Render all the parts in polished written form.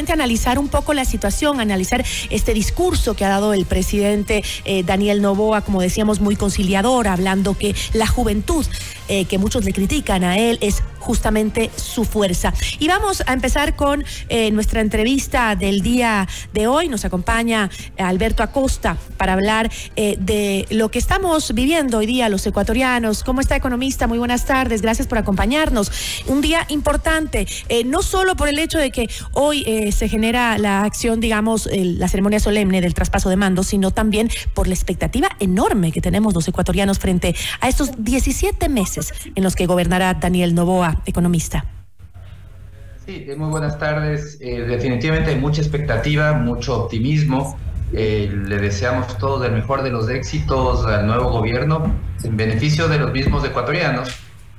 Analizar un poco la situación, analizar este discurso que ha dado el presidente Daniel Noboa, como decíamos, muy conciliador, hablando que la juventud, que muchos le critican a él, es justamente su fuerza. Y vamos a empezar con nuestra entrevista del día de hoy. Nos acompaña Alberto Acosta para hablar de lo que estamos viviendo hoy día los ecuatorianos. ¿Cómo está, economista? Muy buenas tardes, gracias por acompañarnos. Un día importante, no solo por el hecho de que hoy se genera la acción, digamos, la ceremonia solemne del traspaso de mando, sino también por la expectativa enorme que tenemos los ecuatorianos frente a estos 17 meses en los que gobernará Daniel Noboa, economista. Sí, muy buenas tardes. Definitivamente hay mucha expectativa, mucho optimismo. Le deseamos todo el mejor de los éxitos al nuevo gobierno en beneficio de los mismos ecuatorianos.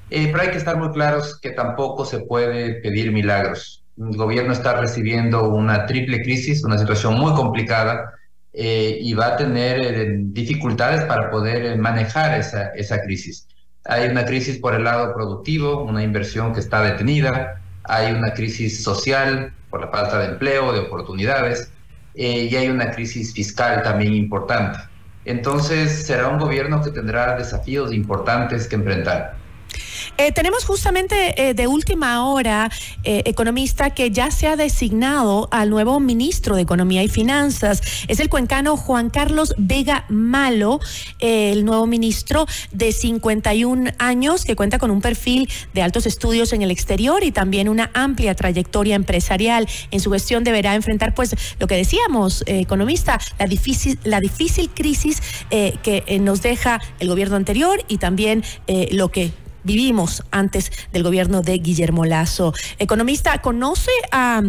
Pero hay que estar muy claros que tampoco se puede pedir milagros. El gobierno está recibiendo una triple crisis, una situación muy complicada, y va a tener dificultades para poder manejar esa crisis. Hay una crisis por el lado productivo, una inversión que está detenida, hay una crisis social por la falta de empleo, de oportunidades, y hay una crisis fiscal también importante. Entonces será un gobierno que tendrá desafíos importantes que enfrentar. Tenemos justamente de última hora, economista, que ya se ha designado al nuevo ministro de Economía y Finanzas. Es el cuencano Juan Carlos Vega Malo, el nuevo ministro de 51 años, que cuenta con un perfil de altos estudios en el exterior y también una amplia trayectoria empresarial. En su gestión deberá enfrentar, pues, lo que decíamos, economista, la difícil crisis que nos deja el gobierno anterior y también lo que vivimos antes del gobierno de Guillermo Lasso. Economista, ¿conoce a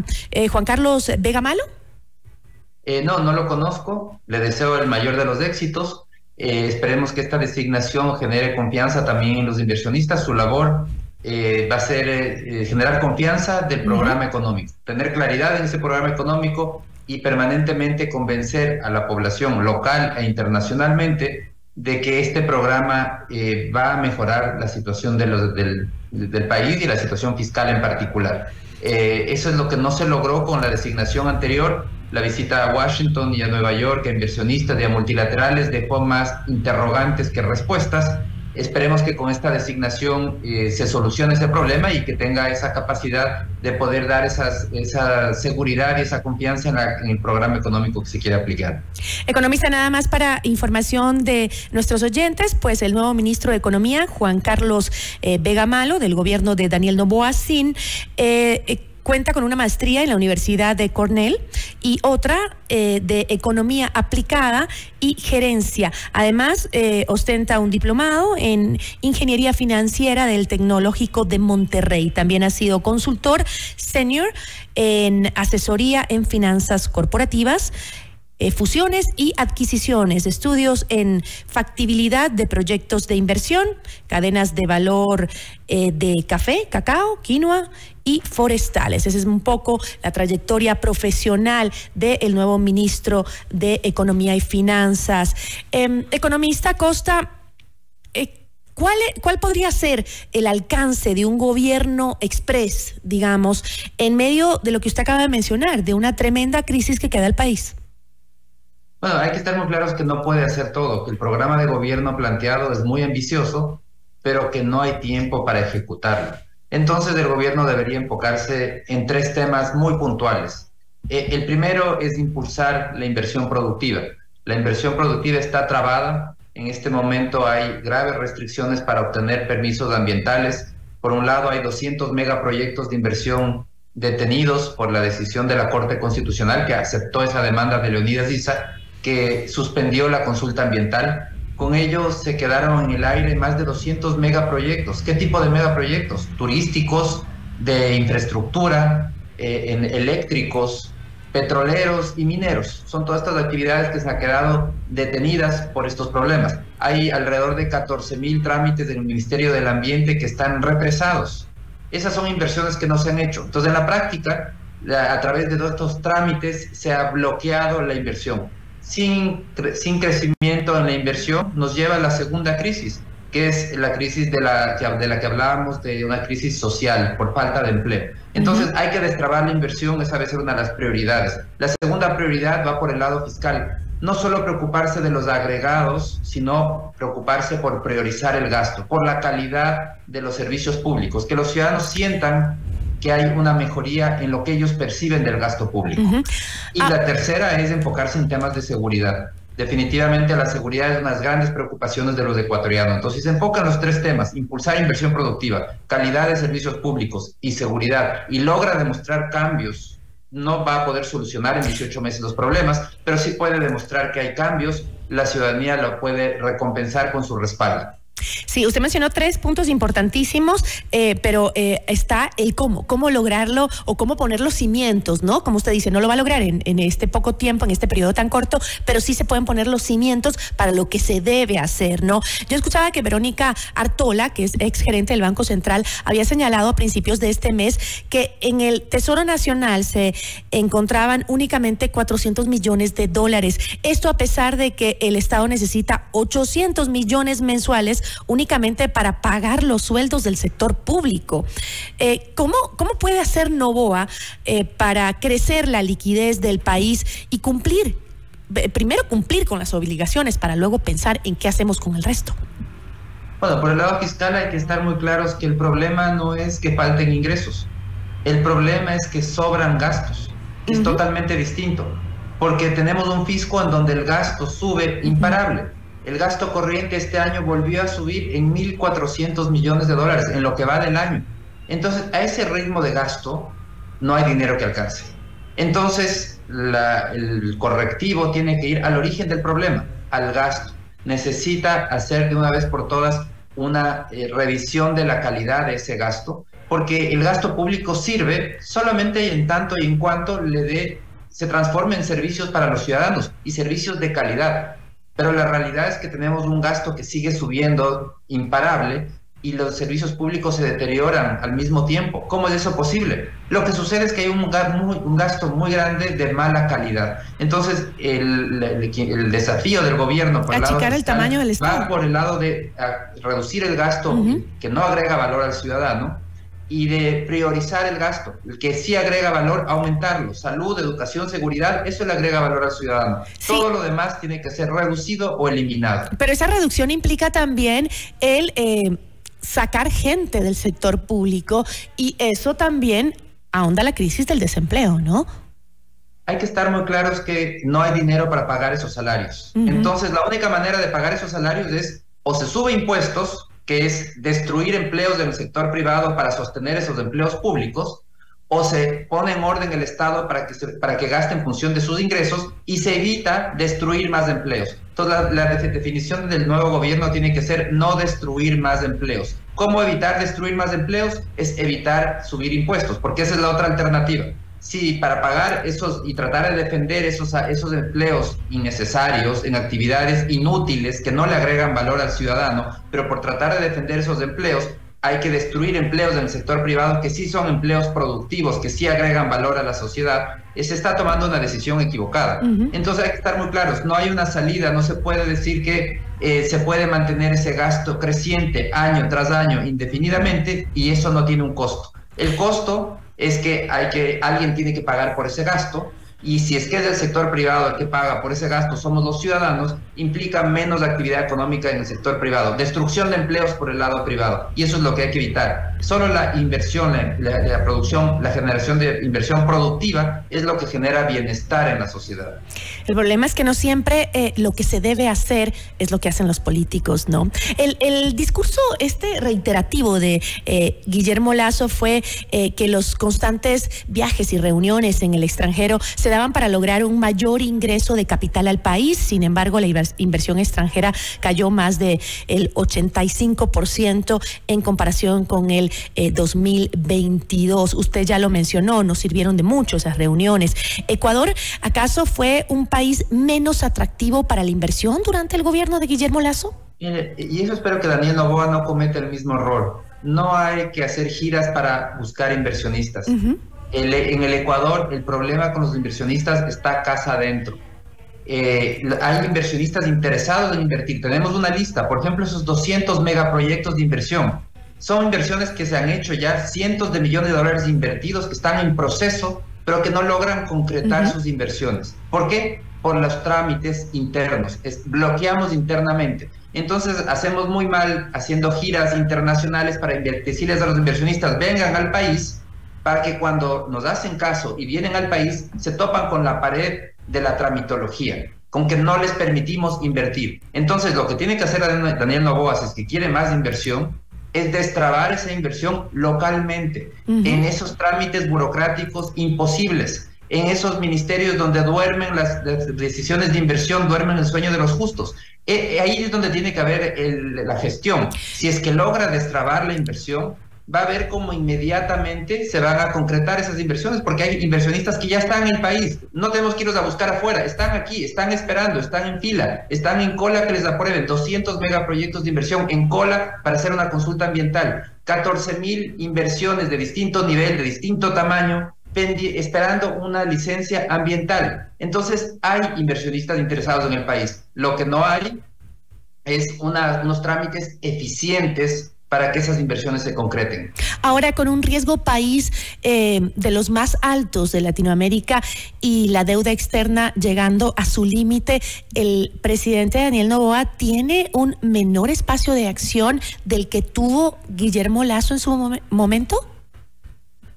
Juan Carlos Vega Malo? No lo conozco. Le deseo el mayor de los éxitos. Esperemos que esta designación genere confianza también en los inversionistas. Su labor va a ser generar confianza del programa económico, tener claridad en ese programa económico y permanentemente convencer a la población local e internacionalmente de que este programa va a mejorar la situación del país y la situación fiscal en particular. Eso es lo que no se logró con la designación anterior. La visita a Washington y a Nueva York, a inversionistas y a multilaterales, dejó más interrogantes que respuestas. Esperemos que con esta designación se solucione ese problema y que tenga esa capacidad de poder dar esa seguridad y esa confianza en el programa económico que se quiere aplicar. Economista, nada más para información de nuestros oyentes, pues el nuevo ministro de Economía, Juan Carlos Vega Malo, del gobierno de Daniel Noboa Sin, cuenta con una maestría en la Universidad de Cornell y otra de Economía Aplicada y Gerencia. Además, ostenta un diplomado en Ingeniería Financiera del Tecnológico de Monterrey. También ha sido consultor senior en asesoría en finanzas corporativas, fusiones y adquisiciones, estudios en factibilidad de proyectos de inversión, cadenas de valor de café, cacao, quinoa y forestales. Esa es un poco la trayectoria profesional del nuevo ministro de Economía y Finanzas. Economista Acosta, ¿cuál podría ser el alcance de un gobierno express, digamos, en medio de lo que usted acaba de mencionar, de una tremenda crisis que queda el país? Bueno, hay que estar muy claros que no puede hacer todo, que el programa de gobierno planteado es muy ambicioso, pero que no hay tiempo para ejecutarlo. Entonces el gobierno debería enfocarse en 3 temas muy puntuales. El primero es impulsar la inversión productiva. La inversión productiva está trabada. En este momento hay graves restricciones para obtener permisos ambientales. Por un lado, hay 200 megaproyectos de inversión detenidos por la decisión de la Corte Constitucional, que aceptó esa demanda de Leonidas Issa, que suspendió la consulta ambiental. Con ello se quedaron en el aire más de 200 megaproyectos. ¿Qué tipo de megaproyectos? Turísticos, de infraestructura, eléctricos, petroleros y mineros. Son todas estas actividades que se han quedado detenidas por estos problemas. Hay alrededor de 14,000 trámites del Ministerio del Ambiente que están represados. Esas son inversiones que no se han hecho. Entonces, en la práctica, a través de todos estos trámites se ha bloqueado la inversión. Sin crecimiento en la inversión nos lleva a la segunda crisis, que es la crisis de la que hablábamos, de una crisis social por falta de empleo. Entonces hay que destrabar la inversión, esa debe ser una de las prioridades. La segunda prioridad va por el lado fiscal. No solo preocuparse de los agregados, sino preocuparse por priorizar el gasto, por la calidad de los servicios públicos, que los ciudadanos sientan que hay una mejoría en lo que ellos perciben del gasto público. Y la tercera es enfocarse en temas de seguridad. Definitivamente la seguridad es una de las grandes preocupaciones de los ecuatorianos. Entonces, se enfocan los tres temas: impulsar inversión productiva, calidad de servicios públicos y seguridad, y logra demostrar cambios. No va a poder solucionar en 18 meses los problemas, pero sí puede demostrar que hay cambios. La ciudadanía lo puede recompensar con su respaldo. Sí, usted mencionó 3 puntos importantísimos, pero está el cómo lograrlo o cómo poner los cimientos, ¿no? Como usted dice, no lo va a lograr en este poco tiempo, en este periodo tan corto, pero sí se pueden poner los cimientos para lo que se debe hacer, ¿no? Yo escuchaba que Verónica Artola, que es exgerente del Banco Central, había señalado a principios de este mes que en el Tesoro Nacional se encontraban únicamente 400 millones de dólares. Esto a pesar de que el Estado necesita 800 millones mensuales únicamente para pagar los sueldos del sector público. ¿Cómo puede hacer Noboa para crecer la liquidez del país y primero cumplir con las obligaciones para luego pensar en qué hacemos con el resto? Bueno, por el lado fiscal hay que estar muy claros que el problema no es que falten ingresos. El problema es que sobran gastos. Es totalmente distinto, porque tenemos un fisco en donde el gasto sube imparable. El gasto corriente este año volvió a subir en 1.400 millones de dólares en lo que va del año. Entonces, a ese ritmo de gasto no hay dinero que alcance. Entonces, el correctivo tiene que ir al origen del problema, al gasto. Necesita hacer de una vez por todas una revisión de la calidad de ese gasto, porque el gasto público sirve solamente en tanto y en cuanto se transforme en servicios para los ciudadanos y servicios de calidad. Pero la realidad es que tenemos un gasto que sigue subiendo imparable y los servicios públicos se deterioran al mismo tiempo. ¿Cómo es eso posible? Lo que sucede es que hay un gasto muy grande de mala calidad. Entonces, el desafío del gobierno por achicar el tamaño del Estado va por el lado de reducir el gasto que no agrega valor al ciudadano, y de priorizar el gasto, el que sí agrega valor, aumentarlo. Salud, educación, seguridad, eso le agrega valor al ciudadano. Sí. Todo lo demás tiene que ser reducido o eliminado. Pero esa reducción implica también el sacar gente del sector público, y eso también ahonda la crisis del desempleo, ¿no? Hay que estar muy claros que no hay dinero para pagar esos salarios. Entonces, la única manera de pagar esos salarios es o se sube impuestos, que es destruir empleos del sector privado para sostener esos empleos públicos, o se pone en orden el Estado para que gaste en función de sus ingresos y se evita destruir más empleos. Entonces, la definición del nuevo gobierno tiene que ser no destruir más empleos. ¿Cómo evitar destruir más empleos? Es evitar subir impuestos, porque esa es la otra alternativa. Sí, para pagar esos y tratar de defender esos empleos innecesarios en actividades inútiles que no le agregan valor al ciudadano, pero por tratar de defender esos empleos hay que destruir empleos del sector privado que sí son empleos productivos, que sí agregan valor a la sociedad. Se está tomando una decisión equivocada. Entonces hay que estar muy claros, no hay una salida, no se puede decir que se puede mantener ese gasto creciente año tras año indefinidamente y eso no tiene un costo. El costo es que alguien tiene que pagar por ese gasto, y si es que es el sector privado el que paga por ese gasto, somos los ciudadanos, implica menos actividad económica en el sector privado, destrucción de empleos por el lado privado, y eso es lo que hay que evitar. Solo la inversión, la producción, la generación de inversión productiva es lo que genera bienestar en la sociedad. El problema es que no siempre lo que se debe hacer es lo que hacen los políticos, ¿no? El discurso reiterativo de Guillermo Lasso fue que los constantes viajes y reuniones en el extranjero se daban para lograr un mayor ingreso de capital al país. Sin embargo, la inversión extranjera cayó más del 85% en comparación con el 2022. Usted ya lo mencionó, no sirvieron de mucho esas reuniones. ¿Ecuador acaso fue un país menos atractivo para la inversión durante el gobierno de Guillermo Lasso? Y eso espero que Daniel Noboa no cometa el mismo error. No hay que hacer giras para buscar inversionistas. En el Ecuador, el problema con los inversionistas está casa adentro. hay inversionistas interesados en invertir. Tenemos una lista, por ejemplo, esos 200 megaproyectos de inversión. Son inversiones que se han hecho ya, cientos de millones de dólares invertidos que están en proceso, pero que no logran concretar sus inversiones. ¿Por qué? Por los trámites internos. Bloqueamos internamente. Entonces hacemos muy mal haciendo giras internacionales para decirles a los inversionistas, vengan al país, para que cuando nos hacen caso y vienen al país, se topan con la pared de la tramitología, con que no les permitimos invertir. Entonces lo que tiene que hacer Daniel Noboa, si es que quiere más inversión, es destrabar esa inversión localmente, en esos trámites burocráticos imposibles, en esos ministerios donde duermen las decisiones de inversión, duermen el sueño de los justos. Ahí es donde tiene que haber la gestión. Si es que logra destrabar la inversión, va a ver cómo inmediatamente se van a concretar esas inversiones, porque hay inversionistas que ya están en el país. No tenemos que irlos a buscar afuera, están aquí, están esperando, están en fila, están en cola que les aprueben 200 megaproyectos de inversión en cola para hacer una consulta ambiental, 14,000 inversiones de distinto nivel, de distinto tamaño, esperando una licencia ambiental. Entonces hay inversionistas interesados en el país. Lo que no hay es unos trámites eficientes para que esas inversiones se concreten. Ahora, con un riesgo país de los más altos de Latinoamérica y la deuda externa llegando a su límite, ¿el presidente Daniel Noboa tiene un menor espacio de acción del que tuvo Guillermo Lasso en su momento?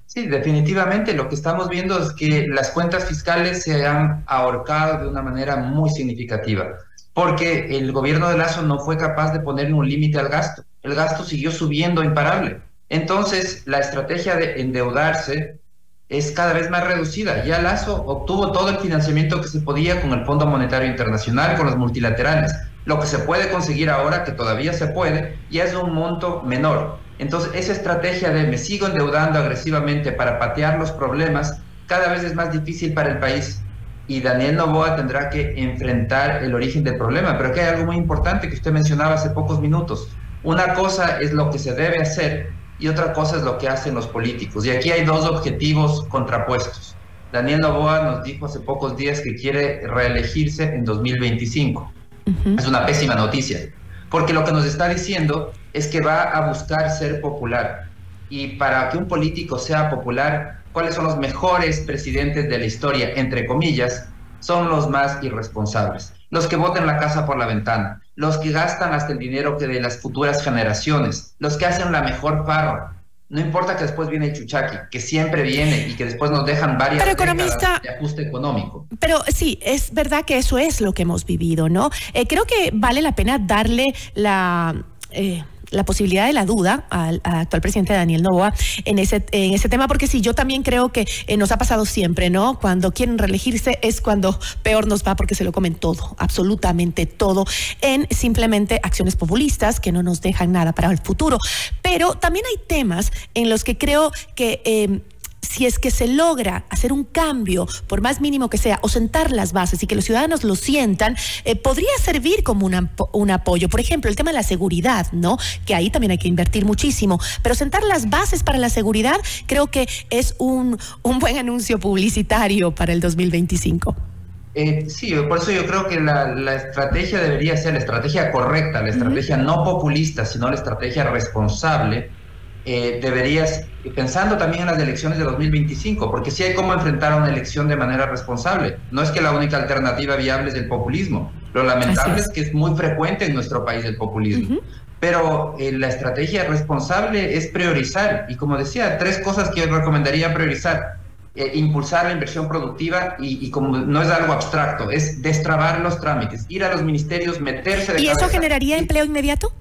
Sí, definitivamente lo que estamos viendo es que las cuentas fiscales se han ahorcado de una manera muy significativa, porque el gobierno de Lasso no fue capaz de ponerle un límite al gasto. El gasto siguió subiendo imparable. Entonces, la estrategia de endeudarse es cada vez más reducida. Ya Lasso obtuvo todo el financiamiento que se podía con el Fondo Monetario Internacional, con los multilaterales. Lo que se puede conseguir ahora, que todavía se puede, ya es un monto menor. Entonces, esa estrategia de me sigo endeudando agresivamente para patear los problemas, cada vez es más difícil para el país. Y Daniel Noboa tendrá que enfrentar el origen del problema. Pero aquí hay algo muy importante que usted mencionaba hace pocos minutos. Una cosa es lo que se debe hacer y otra cosa es lo que hacen los políticos. Y aquí hay dos objetivos contrapuestos. Daniel Noboa nos dijo hace pocos días que quiere reelegirse en 2025. Es una pésima noticia, porque lo que nos está diciendo es que va a buscar ser popular. Y para que un político sea popular, ¿cuáles son los mejores presidentes de la historia? Entre comillas, son los más irresponsables. Los que botan la casa por la ventana, los que gastan hasta el dinero que de las futuras generaciones, los que hacen la mejor farra. No importa que después viene el chuchaqui, que siempre viene y que después nos dejan varias décadas de ajuste económico. Pero sí, es verdad que eso es lo que hemos vivido, ¿no? Creo que vale la pena darle la posibilidad de la duda al actual presidente Daniel Noboa en ese tema, porque sí, yo también creo que nos ha pasado siempre, ¿no? Cuando quieren reelegirse es cuando peor nos va, porque se lo comen todo, absolutamente todo, en simplemente acciones populistas que no nos dejan nada para el futuro. Pero también hay temas en los que creo que si es que se logra hacer un cambio, por más mínimo que sea, o sentar las bases y que los ciudadanos lo sientan, podría servir como un apoyo. Por ejemplo, el tema de la seguridad, ¿no? Que ahí también hay que invertir muchísimo. Pero sentar las bases para la seguridad creo que es un buen anuncio publicitario para el 2025. Sí, por eso yo creo que la estrategia debería ser la estrategia correcta, la estrategia no populista, sino la estrategia responsable. Deberías, pensando también en las elecciones de 2025, porque sí hay cómo enfrentar a una elección de manera responsable. No es que la única alternativa viable es el populismo. Lo lamentable es que es muy frecuente en nuestro país el populismo. Pero la estrategia responsable es priorizar. Y como decía, 3 cosas que yo recomendaría priorizar. Impulsar la inversión productiva y como no es algo abstracto, es destrabar los trámites, ir a los ministerios, meterse de ¿Y cabeza. ¿Eso generaría empleo inmediato?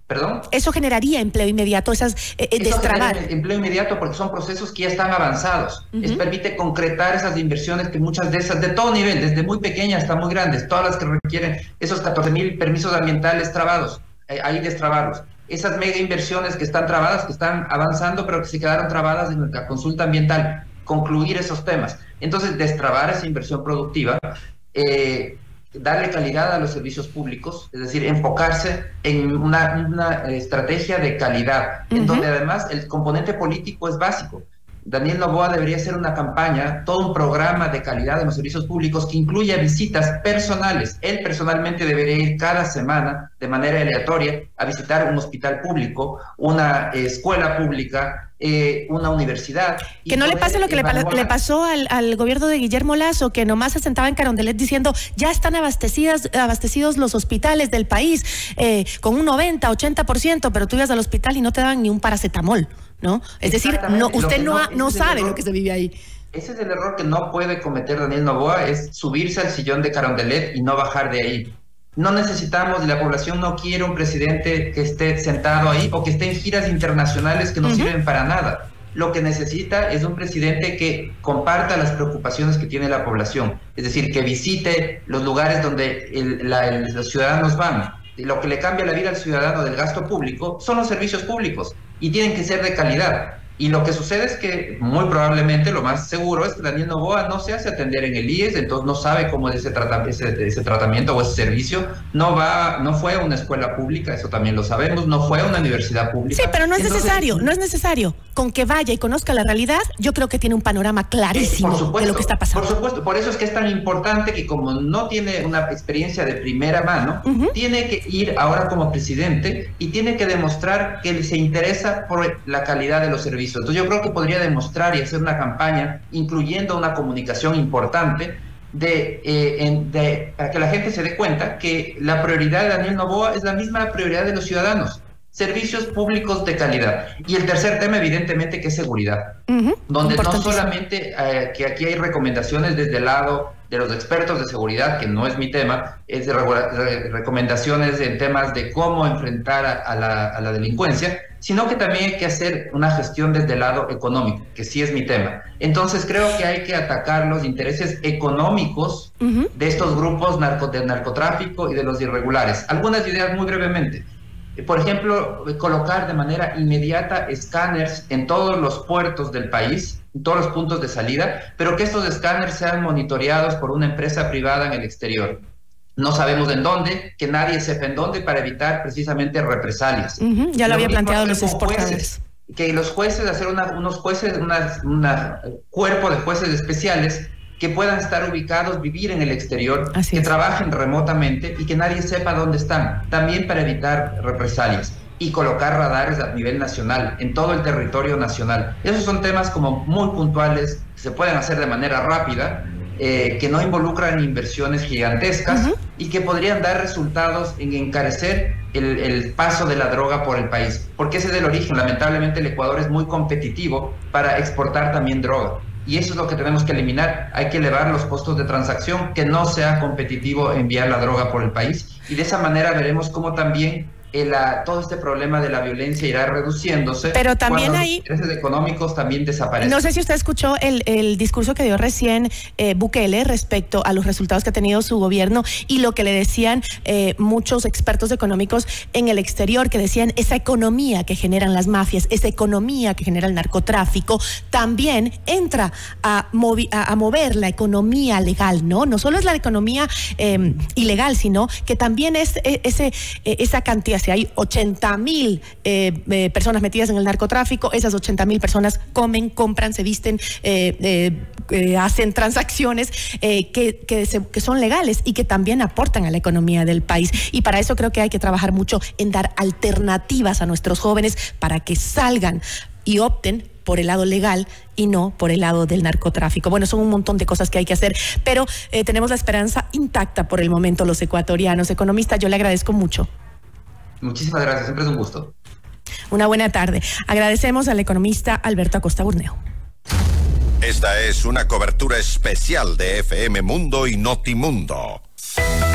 ¿Perdón? Eso generaría empleo inmediato, destrabar. Empleo inmediato porque son procesos que ya están avanzados. Permite concretar esas inversiones que muchas de esas, de todo nivel, desde muy pequeñas hasta muy grandes, todas las que requieren esos 14,000 permisos ambientales trabados, ahí destrabarlos. Esas mega inversiones que están trabadas, que están avanzando, pero que se quedaron trabadas en la consulta ambiental, concluir esos temas. Entonces, destrabar esa inversión productiva, darle calidad a los servicios públicos, es decir, enfocarse en una estrategia de calidad, en donde además el componente político es básico. Daniel Noboa debería hacer una campaña, todo un programa de calidad en los servicios públicos que incluya visitas personales. Él personalmente debería ir cada semana de manera aleatoria a visitar un hospital público, una escuela pública, una universidad. Que no le pase lo que le pasó al gobierno de Guillermo Lasso, que nomás se sentaba en Carondelet diciendo ya están abastecidos los hospitales del país con un 90, 80%, pero tú ibas al hospital y no te daban ni un paracetamol, ¿no? Es decir, usted no sabe lo que se vive ahí. Ese es el error que no puede cometer Daniel Noboa, es subirse al sillón de Carondelet y no bajar de ahí. No necesitamos, y la población no quiere un presidente que esté sentado ahí o que esté en giras internacionales que no sirven para nada. Lo que necesita es un presidente que comparta las preocupaciones que tiene la población, es decir, que visite los lugares donde los ciudadanos van. Y lo que le cambia la vida al ciudadano del gasto público son los servicios públicos y tienen que ser de calidad. Y lo que sucede es que muy probablemente lo más seguro es que Daniel Noboa no se hace atender en el IES, entonces no sabe cómo es ese tratamiento o ese servicio, no fue a una escuela pública, eso también lo sabemos, no fue a una universidad pública. Sí, pero no es necesario. Con que vaya y conozca la realidad, yo creo que tiene un panorama clarísimo de lo que está pasando. Por supuesto, por eso es que es tan importante que como no tiene una experiencia de primera mano, tiene que ir ahora como presidente y tiene que demostrar que se interesa por la calidad de los servicios. Entonces yo creo que podría demostrar y hacer una campaña incluyendo una comunicación importante para que la gente se dé cuenta que la prioridad de Daniel Noboa es la misma prioridad de los ciudadanos. Servicios públicos de calidad. Y el tercer tema, evidentemente, que es seguridad. Donde no solamente que aquí hay recomendaciones desde el lado de los expertos de seguridad, que no es mi tema, es de recomendaciones en temas de cómo enfrentar a la delincuencia, sino que también hay que hacer una gestión desde el lado económico, que sí es mi tema. Entonces creo que hay que atacar los intereses económicos de estos grupos de narcotráfico y de los irregulares. Algunas ideas muy brevemente. Por ejemplo, colocar de manera inmediata escáneres en todos los puertos del país, en todos los puntos de salida, pero que estos escáneres sean monitoreados por una empresa privada en el exterior. No sabemos en dónde, que nadie sepa en dónde, para evitar precisamente represalias. Ya lo había planteado los exportadores. Que los jueces, hacer un cuerpo de jueces especiales que puedan estar ubicados, vivir en el exterior, que trabajen remotamente y que nadie sepa dónde están, también para evitar represalias, y colocar radares a nivel nacional, en todo el territorio nacional. Esos son temas como muy puntuales, que se pueden hacer de manera rápida, que no involucran inversiones gigantescas y que podrían dar resultados en encarecer el paso de la droga por el país, porque ese es el origen. Lamentablemente el Ecuador es muy competitivo para exportar también droga. Y eso es lo que tenemos que eliminar. Hay que elevar los costos de transacción, que no sea competitivo enviar la droga por el país. Y de esa manera veremos cómo también todo este problema de la violencia irá reduciéndose. Pero también los hay intereses económicos también desaparecen. No sé si usted escuchó el discurso que dio recién Bukele respecto a los resultados que ha tenido su gobierno y lo que le decían muchos expertos económicos en el exterior, que decían esa economía que generan las mafias, esa economía que genera el narcotráfico, también entra a mover la economía legal, ¿no? No solo es la economía ilegal, sino que también es esa cantidad. Si hay 80,000 personas metidas en el narcotráfico, esas 80,000 personas comen, compran, se visten, hacen transacciones que son legales y que también aportan a la economía del país. Y para eso creo que hay que trabajar mucho en dar alternativas a nuestros jóvenes para que salgan y opten por el lado legal y no por el lado del narcotráfico. Bueno, son un montón de cosas que hay que hacer, pero tenemos la esperanza intacta por el momento los ecuatorianos. Economista, yo le agradezco mucho. Muchísimas gracias, siempre es un gusto. Una buena tarde. Agradecemos al economista Alberto Acosta Burneo. Esta es una cobertura especial de FM Mundo y Notimundo.